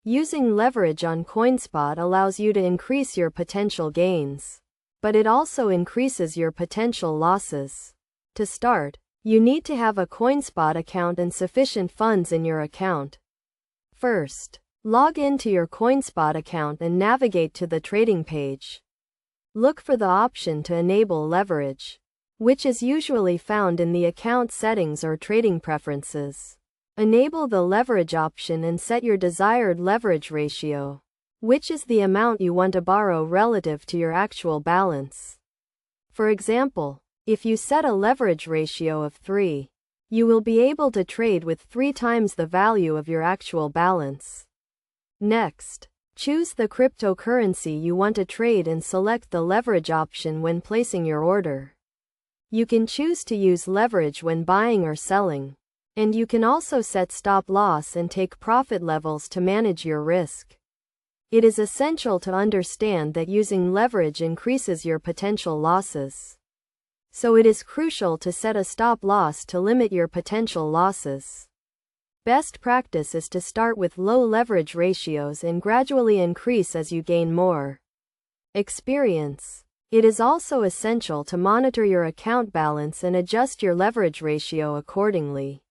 Using leverage on Coinspot allows you to increase your potential gains, but it also increases your potential losses. To start, you need to have a Coinspot account and sufficient funds in your account. First, log into your Coinspot account and navigate to the trading page. Look for the option to enable leverage, which is usually found in the account settings or trading preferences. Enable the leverage option and set your desired leverage ratio, which is the amount you want to borrow relative to your actual balance. For example, if you set a leverage ratio of 3, you will be able to trade with 3 times the value of your actual balance. Next, choose the cryptocurrency you want to trade and select the leverage option when placing your order. You can choose to use leverage when buying or selling, and you can also set stop loss and take profit levels to manage your risk. It is essential to understand that using leverage increases your potential losses. So it is crucial to set a stop loss to limit your potential losses. Best practice is to start with low leverage ratios and gradually increase as you gain more experience. It is also essential to monitor your account balance and adjust your leverage ratio accordingly.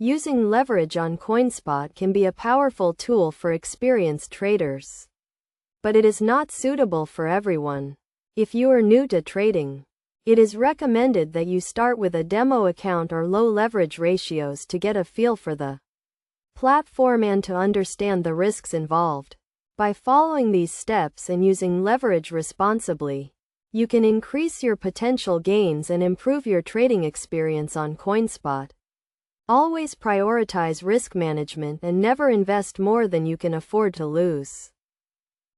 Using leverage on Coinspot can be a powerful tool for experienced traders, but it is not suitable for everyone. If you are new to trading, it is recommended that you start with a demo account or low leverage ratios to get a feel for the platform and to understand the risks involved. By following these steps and using leverage responsibly, you can increase your potential gains and improve your trading experience on Coinspot. Always prioritize risk management and never invest more than you can afford to lose.